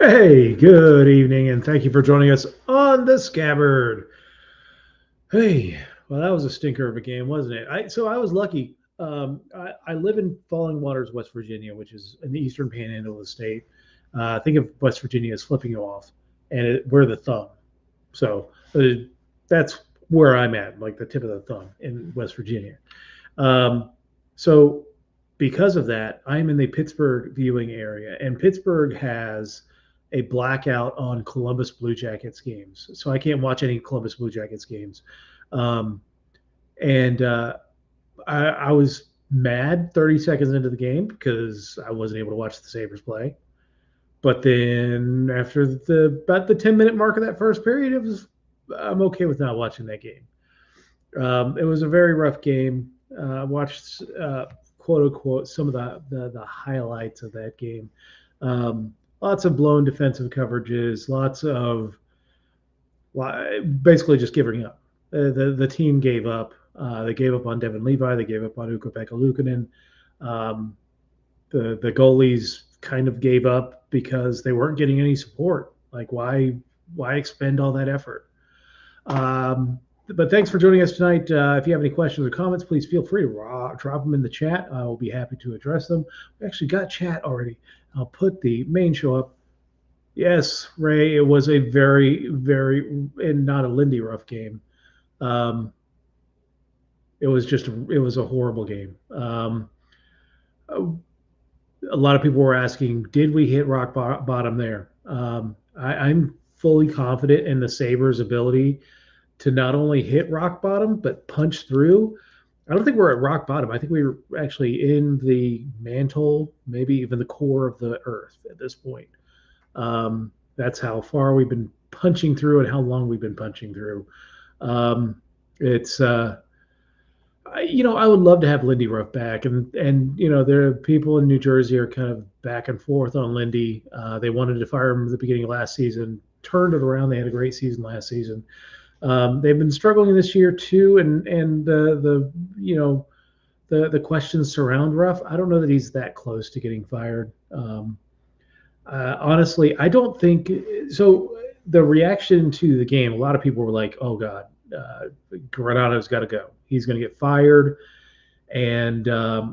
Hey, good evening, and thank you for joining us on the Scabbard. Hey, well, that was a stinker of a game, wasn't it? I was lucky. I live in Falling Waters, West Virginia, which is in the eastern panhandle of the state. Think of West Virginia as flipping you off, and we're the thumb. So that's where I'm at, like the tip of the thumb in West Virginia. Um, so because of that, I'm in the Pittsburgh viewing area, and Pittsburgh has a blackout on Columbus Blue Jackets games, so I can't watch any Columbus Blue Jackets games. Um, and I was mad 30 seconds into the game because I wasn't able to watch the Sabres play. But then after about the 10-minute mark of that first period, I'm okay with not watching that game. It was a very rough game. I watched quote unquote some of the highlights of that game. Lots of blown defensive coverages, lots of basically just giving up. The team gave up. They gave up on Devin Levi. They gave up on Ukko-Pekka Luukkonen. Um, the goalies kind of gave up because they weren't getting any support. Like why expend all that effort? But thanks for joining us tonight. If you have any questions or comments, please feel free to drop them in the chat. I will be happy to address them. We actually got chat already. I'll put the main show up. Yes, Ray, it was a very, and not a Lindy rough game. Um, it was a horrible game. A lot of people were asking, did we hit rock bottom there? I'm fully confident in the Sabres' ability to not only hit rock bottom but punch through. I don't think we're at rock bottom. I think we're actually in the mantle, maybe even the core of the earth at this point. That's how far we've been punching through and how long we've been punching through. It's I would love to have Lindy Ruff back, and there are people in New Jersey are kind of back and forth on Lindy. They wanted to fire him at the beginning of last season, turned it around. They had a great season last season. They've been struggling this year too, and the questions surround Ruff. I don't know that he's that close to getting fired. Honestly, I don't think so. The reaction to the game, a lot of people were like, "Oh God, Granato's got to go. He's going to get fired." And I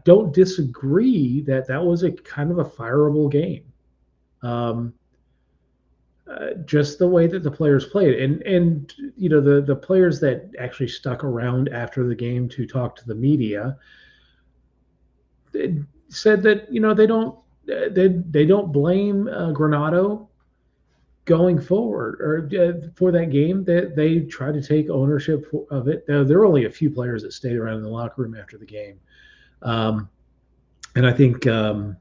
don't disagree that that was a kind of a fireable game. Um, just the way that the players played, and the players that actually stuck around after the game to talk to the media said that they don't blame Granato going forward or for that game. That they try to take ownership of it. There were only a few players that stayed around in the locker room after the game, um, and I think uh,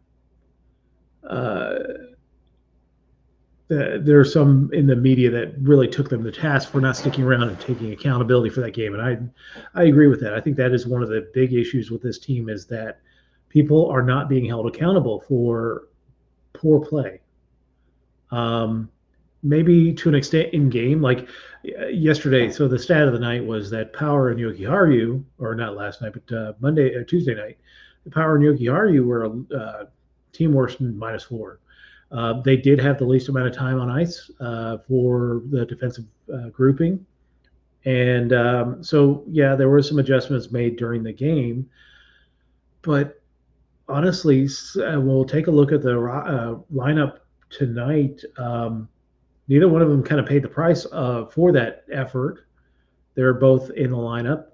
there are some in the media that really took them to task for not sticking around and taking accountability for that game. And I agree with that. I think that is one of the big issues with this team is that people are not being held accountable for poor play. Um, Maybe to an extent in game, like yesterday. So the stat of the night was that Power and Yoki Haru, or not last night, but Tuesday night, the Power and Yoki Haru were team worst -4. They did have the least amount of time on ice for the defensive grouping. And so, yeah, there were some adjustments made during the game. But honestly, we'll take a look at the lineup tonight. Neither one of them kind of paid the price for that effort. They're both in the lineup.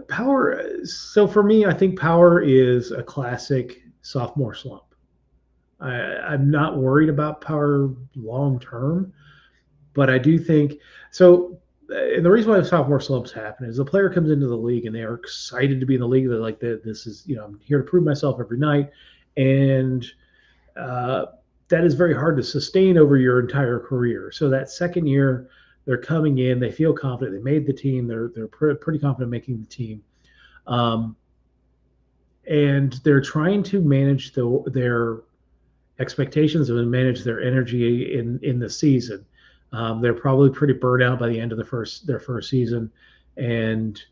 Power. So for me, I think Power is a classic sophomore slump. I'm not worried about Power long term, but I do think so. And the reason why sophomore slumps happen is a player comes into the league and they are excited to be in the league. They're like, "This is I'm here to prove myself every night," and uh, that is very hard to sustain over your entire career. So that second year, they're coming in, they feel confident, they made the team, they're pretty confident making the team, um, and they're trying to manage their expectations and manage their energy in the season. They're probably pretty burned out by the end of their first season, and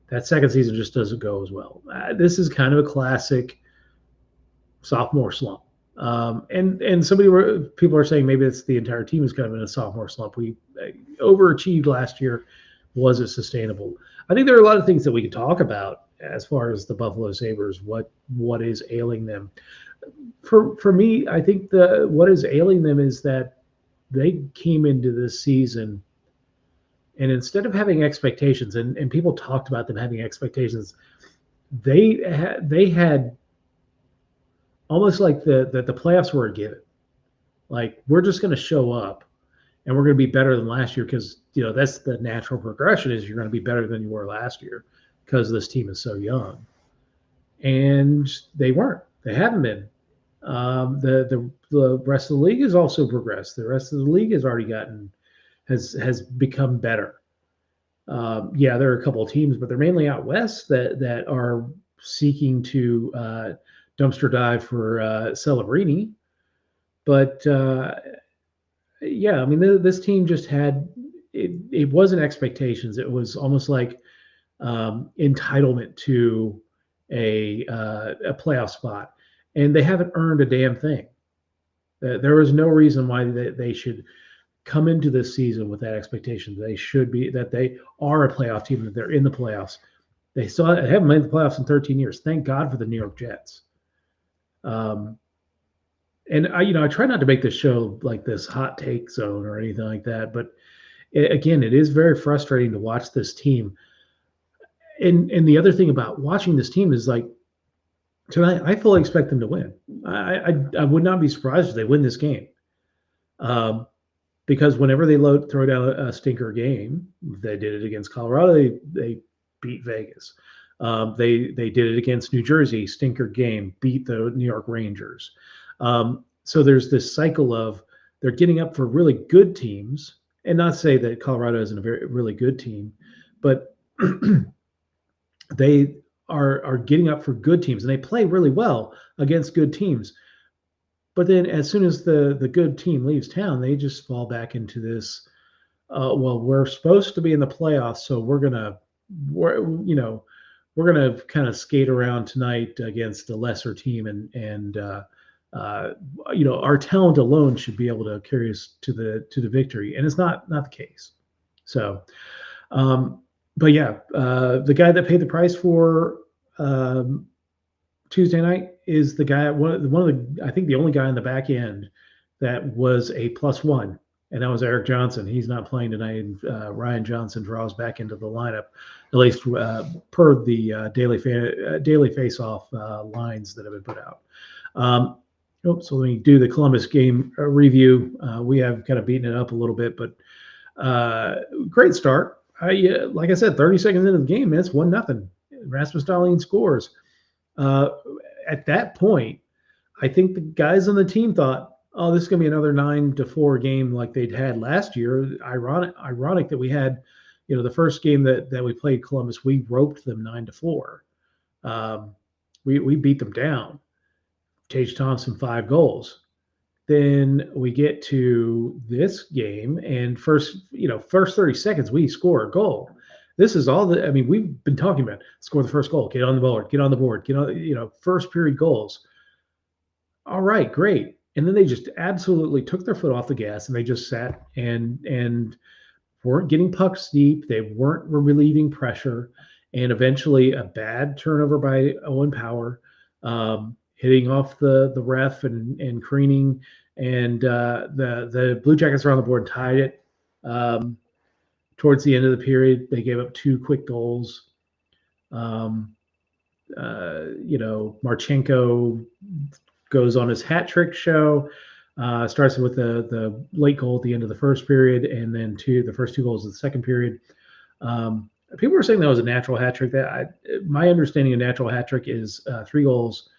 that second season just doesn't go as well. This is kind of a classic. sophomore slump. And people are saying maybe it's the entire team is kind of in a sophomore slump. We overachieved last year. Was it sustainable? I think there are a lot of things that we could talk about as far as the Buffalo Sabres. What is ailing them? For me, I think what is ailing them is that they came into this season, and instead of having expectations, and people talked about them having expectations, they had almost like the playoffs were a given. Like, we're just going to show up and we're going to be better than last year, because that's the natural progression, is you're going to be better than you were last year because this team is so young. And they weren't. They haven't been. The rest of the league has also progressed. The rest of the league has become better. Yeah, there are a couple of teams, but they're mainly out west that are seeking to dumpster dive for Celebrini. But yeah, I mean, this team just had it wasn't expectations. It was almost like entitlement to a playoff spot, and they haven't earned a damn thing. There is no reason why they should come into this season with that expectation. They should be that they are a playoff team, that they're in the playoffs. They haven't made the playoffs in 13 years. Thank God for the New York Jets. And I try not to make this show like this hot take zone or anything like that, but again, it is very frustrating to watch this team. And the other thing about watching this team is, like, tonight, I fully expect them to win. I would not be surprised if they win this game, because whenever they throw down a stinker game, they did it against Colorado. They beat Vegas. They did it against New Jersey, stinker game, beat the New York Rangers. So there's this cycle of they're getting up for really good teams, and not say that Colorado isn't a really good team, but they are getting up for good teams, and they play really well against good teams. But then as soon as the good team leaves town, they just fall back into this, well, we're supposed to be in the playoffs, so we're gonna kind of skate around tonight against a lesser team, and our talent alone should be able to carry us to the victory, and it's not the case. So, but yeah, the guy that paid the price for Tuesday night is the guy, one of the I think the only guy in the back end that was a +1, and that was Eric Johnson. He's not playing tonight, and Ryan Johnson draws back into the lineup, at least per the daily face-off lines that have been put out. So let me do the Columbus game review. We have kind of beaten it up a little bit, but great start. Like I said, 30 seconds into the game, it's 1-0. Rasmus Dahlin scores. At that point, I think the guys on the team thought, oh, this is going to be another 9-4 game like they'd had last year. Ironic that we had, the first game that we played Columbus, we roped them 9-4. We beat them down. Tage Thompson, 5 goals. Then we get to this game, and first 30 seconds, we score a goal. This is all we've been talking about. Score the first goal, get on the board, first period goals. All right, great. And then they just absolutely took their foot off the gas, and they just sat and weren't getting pucks deep. They weren't relieving pressure, and eventually a bad turnover by Owen Power, hitting off the ref and careening, and the Blue Jackets are on the board and tied it. Towards the end of the period, they gave up 2 quick goals. Marchenko goes on his hat trick show. Starts with the late goal at the end of the first period, and then the first 2 goals of the second period. People were saying that was a natural hat trick. My understanding of natural hat trick is 3 goals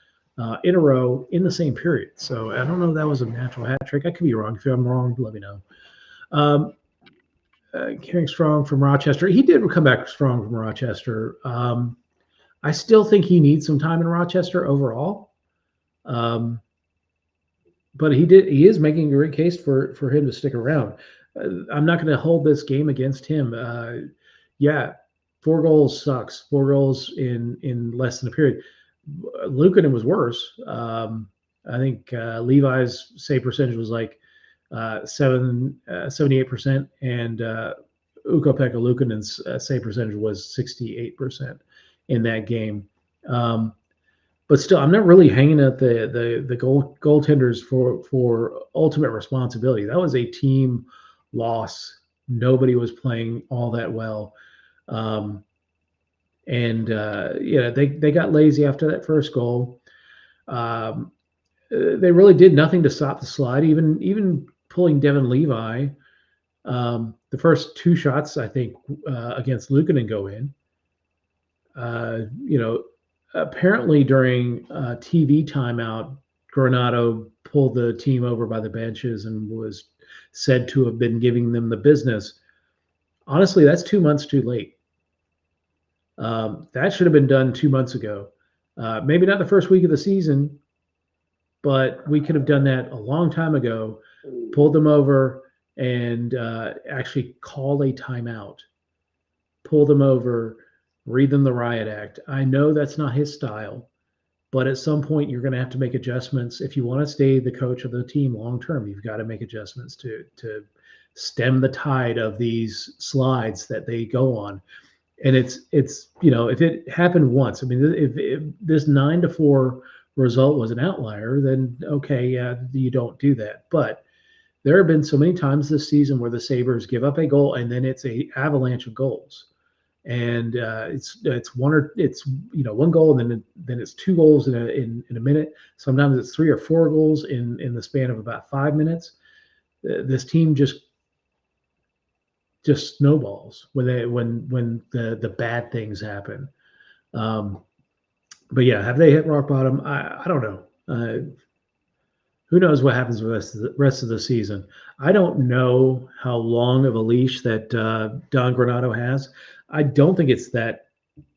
in a row in the same period. So I don't know if that was a natural hat trick. I could be wrong. If I'm wrong, let me know. Carrying Strong from Rochester. He did come back strong from Rochester. I still think he needs some time in Rochester overall. But he is making a great case for him to stick around. I'm not going to hold this game against him. 4 goals sucks. 4 goals in less than a period. Luukkonen was worse. I think Levi's save percentage was like 78%, and Ukko-Pekka Luukkonen's save percentage was 68% in that game. But still, I'm not really hanging at the goaltenders for ultimate responsibility. That was a team loss. Nobody was playing all that well, and they got lazy after that first goal. They really did nothing to stop the slide. Even pulling Devin Levi, the first two shots I think against Luukkonen go in. Apparently during TV timeout, Granato pulled the team over by the benches and was said to have been giving them the business. Honestly, that's 2 months too late. That should have been done 2 months ago. Maybe not the first week of the season, but we could have done that a long time ago, pulled them over, and actually call a timeout, pull them over, read them the riot act. I know that's not his style, but at some point you're going to have to make adjustments. If you want to stay the coach of the team long term, you've got to make adjustments to stem the tide of these slides that they go on. And it's if it happened once, I mean, if this 9-4 result was an outlier, then okay, yeah, you don't do that. But there have been so many times this season where the Sabres give up a goal and then it's a avalanche of goals, and it's one goal and then it's two goals in a minute. Sometimes it's 3 or 4 goals in the span of about 5 minutes. This team just snowballs when the bad things happen. But yeah, have they hit rock bottom? I don't know. Who knows what happens the rest of the season? I don't know how long of a leash that Don Granato has. I don't think it's that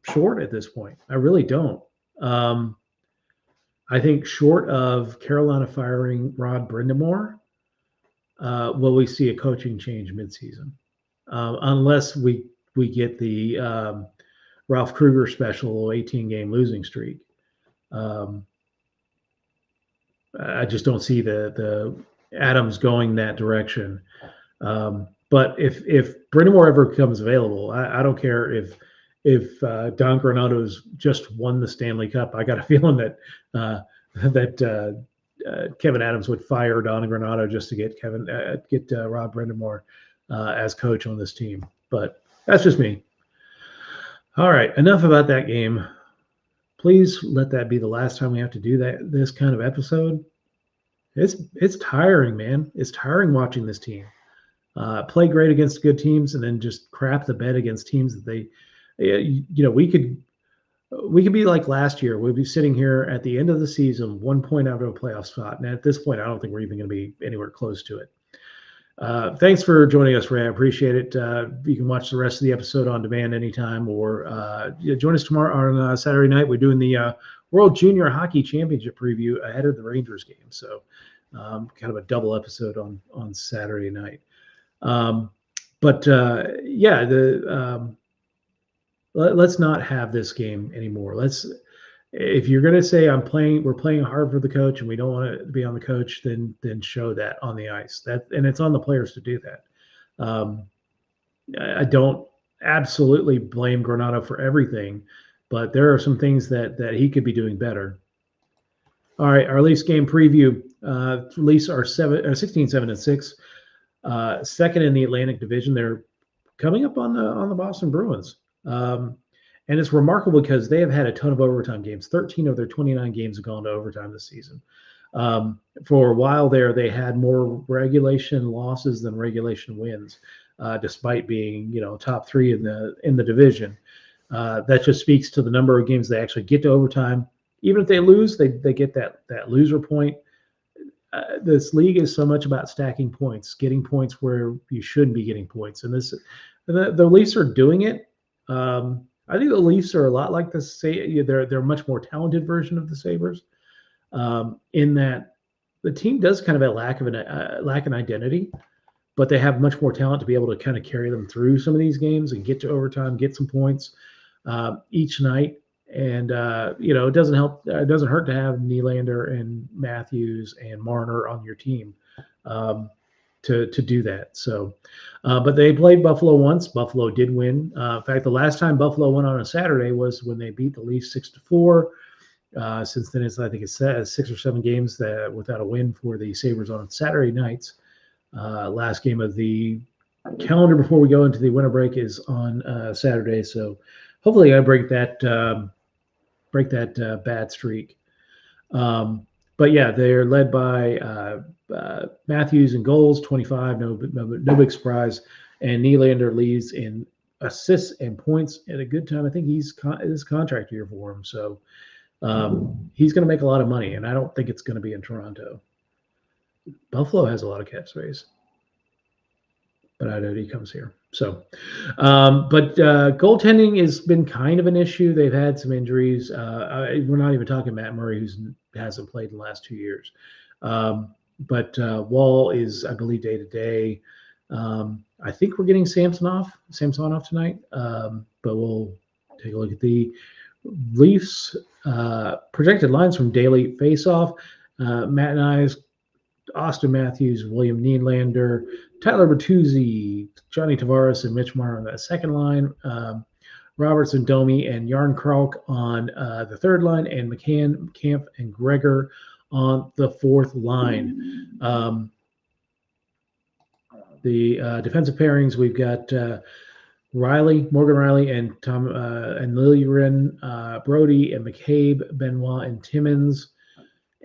short at this point. I really don't. I think short of Carolina firing Rod Brind'Amour, will we see a coaching change midseason? Unless we get the Ralph Kruger special 18-game losing streak. I just don't see the Adams going that direction. But if Brind'Amour ever becomes available, I don't care if Don Granato's just won the Stanley Cup. I got a feeling that Kevin Adams would fire Don Granato just to get Rod Brind'Amour as coach on this team. But that's just me. All right, enough about that game. Please let that be the last time we have to do this kind of episode. It's tiring, man. It's tiring watching this team play great against good teams and then just crap the bed against teams that they, we could be like last year. We'd be sitting here at the end of the season, 1 point out of a playoff spot, and at this point, I don't think we're even going to be anywhere close to it. Thanks for joining us, Ray. I appreciate it. You can watch the rest of the episode on demand anytime, or join us tomorrow on Saturday night. We're doing the World Junior Hockey Championship preview ahead of the Rangers game. So kind of a double episode on Saturday night. Let's not have this game anymore. If you're going to say we're playing hard for the coach and we don't want to be on the coach, then show that on the ice. And it's on the players to do that. I don't absolutely blame Granato for everything, but there are some things that he could be doing better. All right, our Leafs game preview. Leafs are 16-7-6, second in the Atlantic Division. They're coming up on the Boston Bruins. And it's remarkable because they have had a ton of overtime games. 13 of their 29 games have gone to overtime this season. For a while there, they had more regulation losses than regulation wins, despite being top 3 in the division. That just speaks to the number of games they actually get to overtime. Even if they lose, they get that loser point. This league is so much about stacking points, getting points where you shouldn't be getting points, and the Leafs are doing it. I think the Leafs are a lot like they're a much more talented version of the Sabres, in that the team does kind of lack an identity, but they have much more talent to be able to kind of carry them through some of these games and get to overtime, get some points each night. And it doesn't help. It doesn't hurt to have Nylander and Matthews and Marner on your team um, to do that. So, but they played Buffalo once. Buffalo did win. In fact, the last time Buffalo won on a Saturday was when they beat the Leafs 6-4. Since then, I think it's 6 or 7 games without a win for the Sabres on Saturday nights. Last game of the calendar before we go into the winter break is on Saturday. So hopefully I break that bad streak. But yeah, they're led by Matthews in goals, 25, no big surprise, and Nylander leads in assists and points at a good time. I think this contract year for him, so he's going to make a lot of money, and I don't think it's going to be in Toronto. Buffalo has a lot of cap space, but I know he comes here. So, but goaltending has been kind of an issue. They've had some injuries. We're not even talking Matt Murray, who hasn't played in the last 2 years. But Wall is, I believe, day to day. I think we're getting Samsonov tonight. But we'll take a look at the Leafs projected lines from Daily Faceoff. Matt and I's Austin Matthews, William Nylander, Tyler Bertuzzi, Johnny Tavares, and Mitch Marner on that second line. Robertson, Domi, and Yarn Kralk on the third line, and McCann, Camp, and Gregor on the fourth line. The defensive pairings, we've got Morgan Riley, and Tom and Lillian, Brody, and McCabe, Benoit, and Timmins.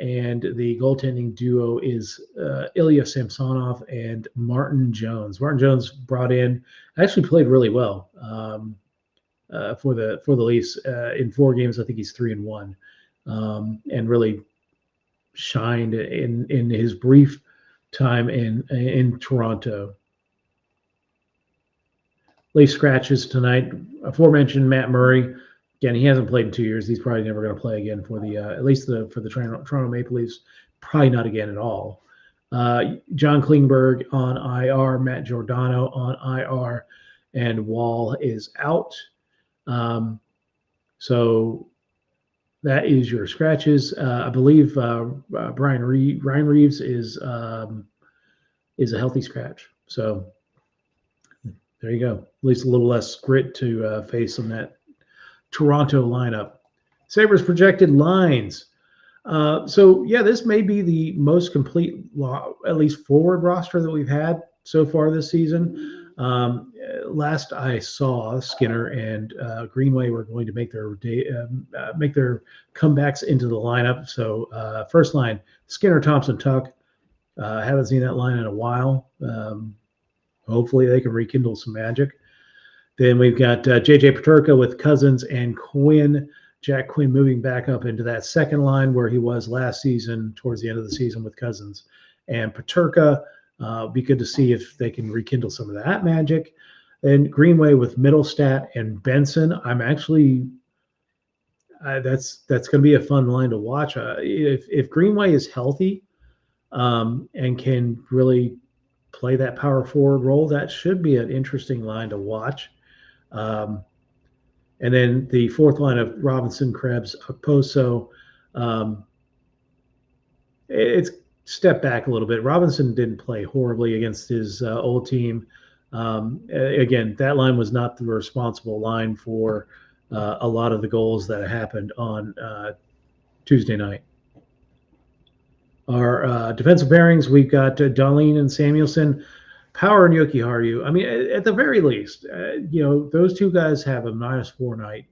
And the goaltending duo is Ilya Samsonov and Martin Jones. Martin Jones brought in, actually played really well for the Leafs in 4 games. I think he's 3-1, and really shined in his brief time in Toronto. Leaf scratches tonight. Aforementioned Matt Murray. Again, he hasn't played in 2 years. He's probably never going to play again for the at least for the Toronto Maple Leafs. Probably not again at all. John Klingberg on IR, Matt Giordano on IR, and Wall is out. So that is your scratches. I believe Ryan Reeves is a healthy scratch. So there you go. At least a little less grit to face on that Toronto lineup. Sabres projected lines. So yeah, this may be the most complete, at least forward roster that we've had so far this season. Last I saw, Skinner and Greenway were going to make their comebacks into the lineup. So first line, Skinner, Thompson, Tuck. Haven't seen that line in a while. Hopefully they can rekindle some magic. Then we've got J.J. Peterka with Cousins and Quinn. Jack Quinn moving back up into that second line where he was last season, towards the end of the season with Cousins and Peterka. Be good to see if they can rekindle some of that magic. And Greenway with Middlestat and Benson. I'm actually that's going to be a fun line to watch. If Greenway is healthy and can really play that power forward role, that should be an interesting line to watch. And then the fourth line of Robinson, Krebs, Okposo. It's stepped back a little bit. Robinson didn't play horribly against his old team. Again, that line was not the responsible line for a lot of the goals that happened on Tuesday night. Our defensive pairings, we've got Dahlin and Samuelson. Power and Jokiharju. I mean, at the very least, those two guys have a -4 night.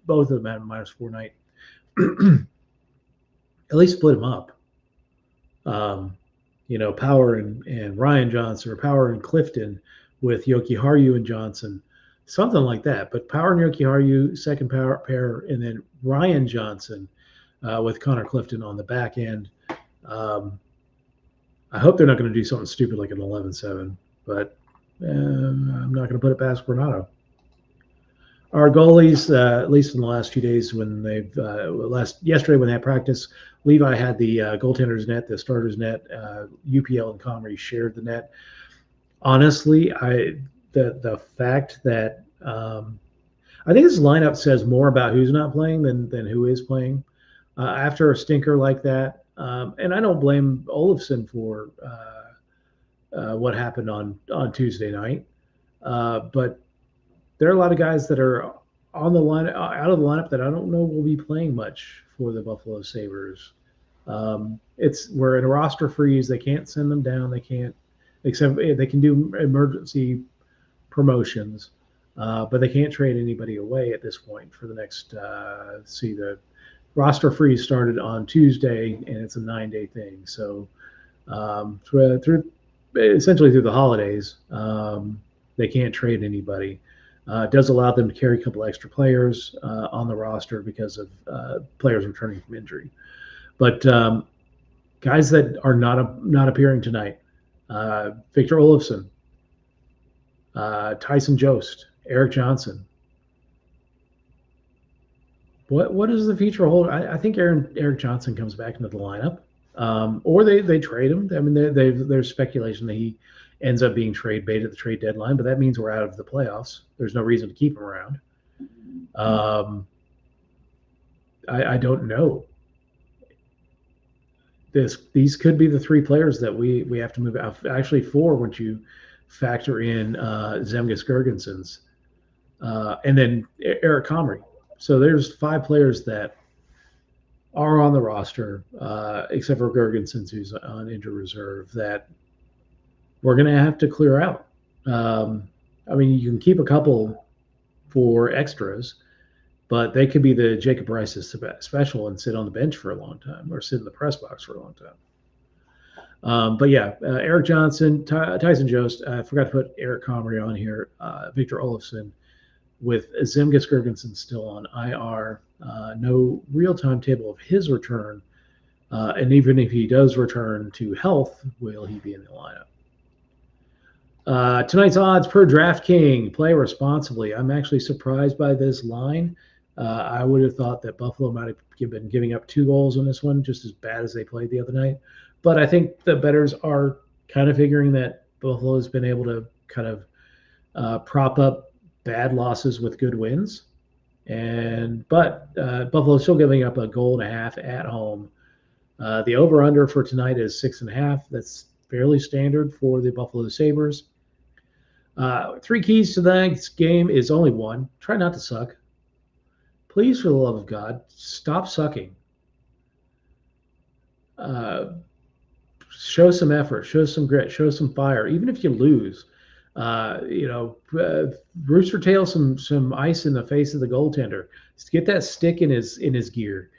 Both of them have a -4 night. At least split them up. Power and Ryan Johnson, or Power and Clifton with Jokiharju and Johnson, something like that. But Power and Jokiharju, second power pair, and then Ryan Johnson with Connor Clifton on the back end. I hope they're not going to do something stupid like an 11-7. But I'm not going to put it past Granato. Our goalies, at least in the last few days when yesterday when they had practice, Levi had the goaltender's net, the starter's net. UPL and Comrie shared the net. Honestly, the fact that I think this lineup says more about who's not playing than who is playing. After a stinker like that, and I don't blame Olofsson for what happened on Tuesday night, but there are a lot of guys that are on the line out of the lineup that I don't know will be playing much for the Buffalo Sabres. It's we're in a roster freeze. They can't send them down. They can't, except they can do emergency promotions, but they can't trade anybody away at this point for the next. See, the roster freeze started on Tuesday, and it's a 9-day thing. So through essentially through the holidays, they can't trade anybody. It does allow them to carry a couple extra players on the roster because of players returning from injury. But guys that are not appearing tonight: Victor Olofsson, Tyson Jost, Eric Johnson. What does the future hold? I think Eric Johnson comes back into the lineup, or they trade him. I mean, there's speculation that he ends up being trade bait at the trade deadline, but that means we're out of the playoffs. There's no reason to keep him around. I don't know. These could be the three players that we have to move out. Actually, four once you factor in Zemgus Girgensons and then Eric Comrie. So there's five players that are on the roster, except for Girgensons, who's on injured reserve, that we're going to have to clear out. I mean, you can keep a couple for extras, but they could be the Jacob Rice special and sit on the bench for a long time or sit in the press box for a long time. But yeah, Eric Johnson, Tyson Jost, I forgot to put Eric Comrie on here, Victor Olofsson, with Zemgus Girgensson still on IR. No real timetable of his return. And even if he does return to health, will he be in the lineup? Tonight's odds per DraftKings, play responsibly. I'm actually surprised by this line. I would have thought that Buffalo might have been giving up 2 goals on this one, just as bad as they played the other night. But I think the bettors are kind of figuring that Buffalo has been able to kind of prop up bad losses with good wins. But Buffalo's still giving up 1.5 goals at home. The over-under for tonight is 6.5. That's fairly standard for the Buffalo Sabres. 3 keys to the game is only one. Try not to suck. Please, for the love of God, stop sucking. Show some effort, show some grit, show some fire. Even if you lose, Rooster tail some ice in the face of the goaltender. Just get that stick in his gear.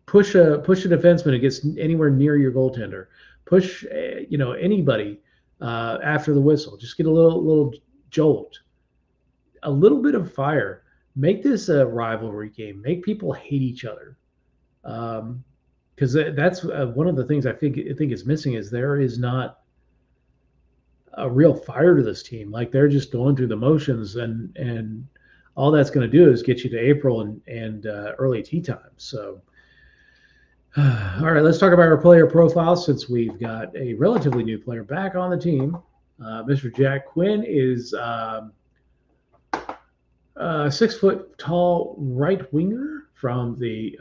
Push a defenseman who gets anywhere near your goaltender. Push anybody after the whistle. Just get a little jolt, a little bit of fire. Make this a rivalry game. Make people hate each other. Because that's one of the things I think is missing is there is not a real fire to this team. Like they're just going through the motions, and all that's going to do is get you to April and early tea time. So, all right, let's talk about our player profile since we've got a relatively new player back on the team. Mr. Jack Quinn is 6 foot tall right winger from the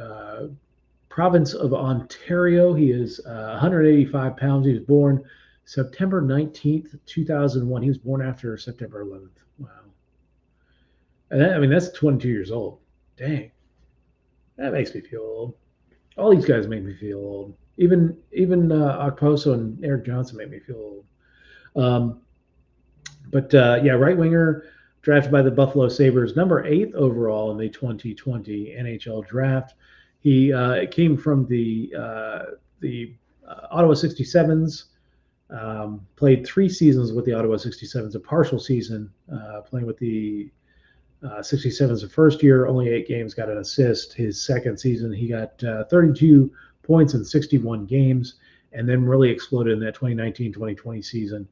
province of Ontario. He is 185 pounds. He was born September 19th, 2001. He was born after September 11th. Wow. And that's 22 years old. Dang. That makes me feel old. All these guys make me feel old. Even Okposo and Eric Johnson make me feel old. Right winger, drafted by the Buffalo Sabres, number 8 overall in the 2020 NHL draft. He came from the Ottawa 67s, played 3 seasons with the Ottawa 67s, a partial season playing with the 67s the first year, only 8 games, got an assist. His second season, he got 32 points in 61 games, and then really exploded in that 2019-2020 season,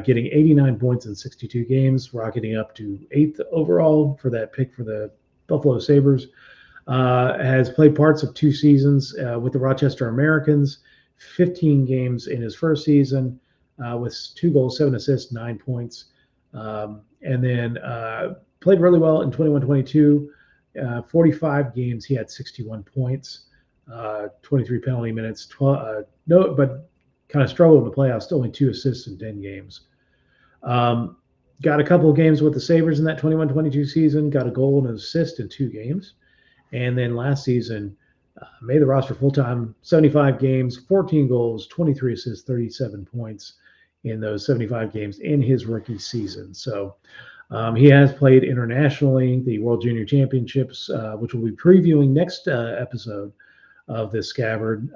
getting 89 points in 62 games, rocketing up to 8th overall for that pick for the Buffalo Sabres. Has played parts of 2 seasons with the Rochester Americans, 15 games in his first season with 2 goals, 7 assists, 9 points. and then played really well in 21-22. 45 games, he had 61 points, 23 penalty minutes. No, but kind of struggled in the playoffs. Only 2 assists in 10 games. Um, got a couple of games with the Sabres in that 21-22 season. Got a goal and an assist in 2 games. And then last season, made the roster full time, 75 games, 14 goals, 23 assists, 37 points in those 75 games in his rookie season. So he has played internationally, the World Junior Championships, which we'll be previewing next episode of this Scabbard.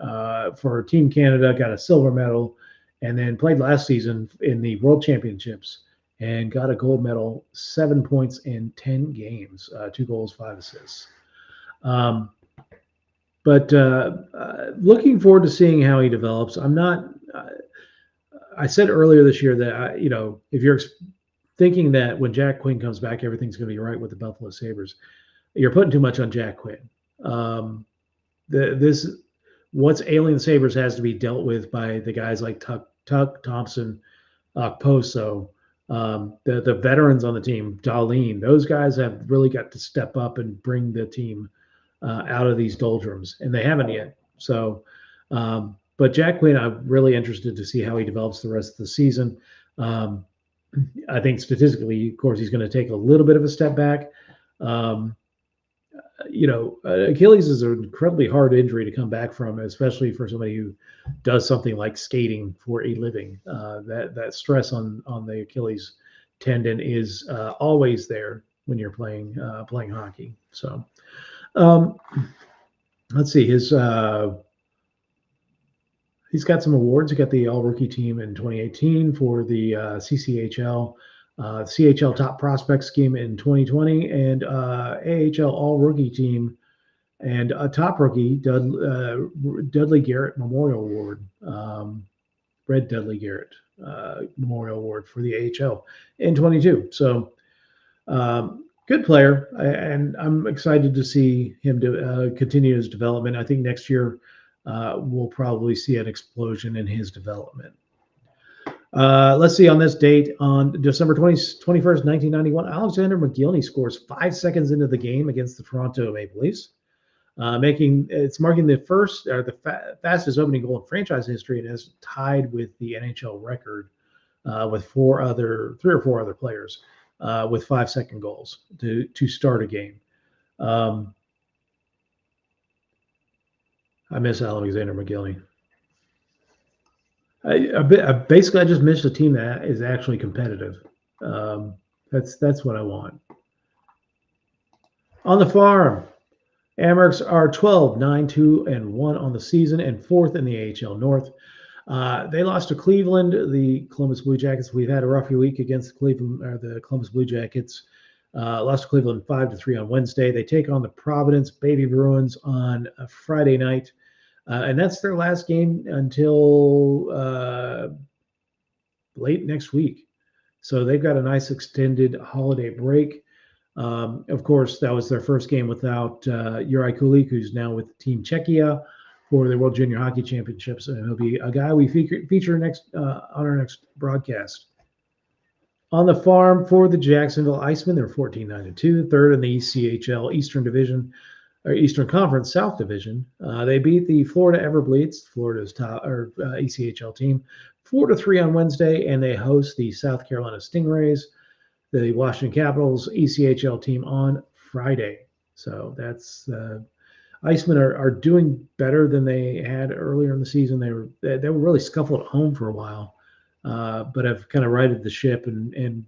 For Team Canada, got a silver medal, and then played last season in the World Championships and got a gold medal, 7 points in 10 games, 2 goals, 5 assists. But looking forward to seeing how he develops. I'm not. I said earlier this year that if you're thinking that when Jack Quinn comes back, everything's going to be right with the Buffalo Sabres, you're putting too much on Jack Quinn. What's ailing the Sabres has to be dealt with by the guys like Tuck Thompson, Poso, the veterans on the team, Darlene. Those guys have really got to step up and bring the team out of these doldrums, and they haven't yet. So, but Jack Quinn, I'm really interested to see how he develops the rest of the season. I think statistically, of course, he's going to take a little bit of a step back. Achilles is an incredibly hard injury to come back from, especially for somebody who does something like skating for a living. That stress on the Achilles tendon is always there when you're playing hockey. So. Let's see. He's got some awards. He got the All Rookie Team in 2018 for the CCHL, CHL Top Prospect Scheme in 2020, and AHL All Rookie Team and a Top Rookie Dudley Garrett Memorial Award, Red Dudley Garrett Memorial Award for the AHL in 22. So. Good player, and I'm excited to see him continue his development. I think next year we'll probably see an explosion in his development. Let's see, on this date, on December 21st, 1991, Alexander McGillney scores 5 seconds into the game against the Toronto Maple Leafs, marking the fastest opening goal in franchise history, and is tied with the NHL record with 3 or 4 other players. With 5-second goals to start a game. I miss Alexander McGillney. Basically, I just miss a team that is actually competitive. That's what I want. On the farm, Amherst are 12-9-2-1 on the season and 4th in the AHL North. They lost to Cleveland, the Columbus Blue Jackets. We've had a rough week against the Columbus Blue Jackets. Lost to Cleveland 5-3 on Wednesday. They take on the Providence Baby Bruins on a Friday night, and that's their last game until late next week. So they've got a nice extended holiday break. Of course, that was their first game without Juraj Kulik, who's now with Team Czechia for the World Junior Hockey Championships, and he'll be a guy we feature next on our next broadcast. On the farm for the Jacksonville Icemen, they're 14-9-2, 3rd in the ECHL Eastern Division, or Eastern Conference South Division. They beat the Florida Everblades, Florida's top ECHL team, 4-3 on Wednesday, and they host the South Carolina Stingrays, the Washington Capitals ECHL team, on Friday. So that's. Icemen are doing better than they had earlier in the season. They were really scuffled at home for a while, but have kind of righted the ship and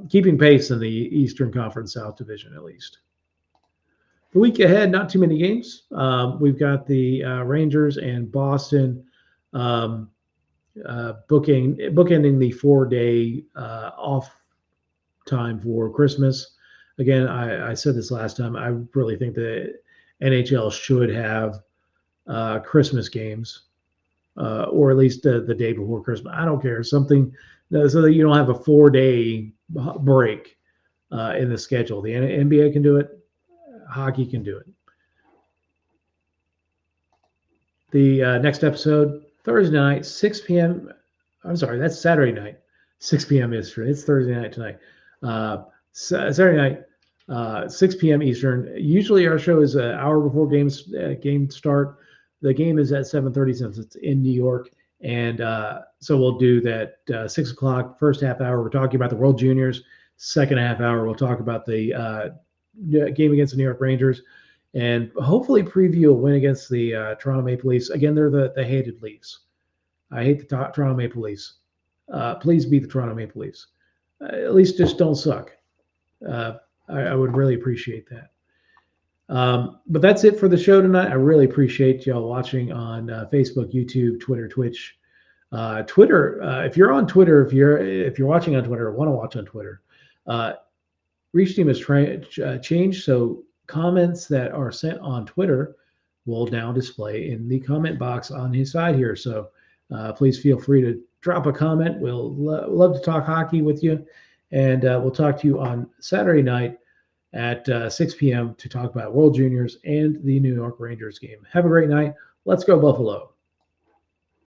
keeping pace in the Eastern Conference South Division at least. The week ahead, not too many games. We've got the Rangers and Boston bookending the 4-day off time for Christmas. Again, I said this last time. I really think that NHL should have Christmas games, or at least the day before Christmas. I don't care, something so that you don't have a 4-day break in the schedule. The NBA can do it. Hockey can do it. The next episode, Thursday night, 6 p.m. I'm sorry, that's Saturday night, 6 p.m. Eastern. It's Thursday night tonight. Saturday night, 6 p.m. Eastern. Usually our show is an hour before game start. The game is at 7:30 since it's in New York, and so we'll do that 6 o'clock first half hour. We're talking about the World Juniors. Second half hour, we'll talk about the game against the New York Rangers, and hopefully preview a win against the Toronto Maple Leafs. Again, they're the hated Leafs. I hate the Toronto Maple Leafs. Please beat the Toronto Maple Leafs. At least just don't suck. I would really appreciate that. But that's it for the show tonight. I really appreciate y'all watching on Facebook, YouTube, Twitter, Twitch. Twitter, if you're on Twitter, if you're watching on Twitter or want to watch on Twitter, Reach Team has changed. So comments that are sent on Twitter will now display in the comment box on his side here. So please feel free to drop a comment. We'll love to talk hockey with you. And we'll talk to you on Saturday night at 6 p.m. to talk about World Juniors and the New York Rangers game. Have a great night. Let's go Buffalo.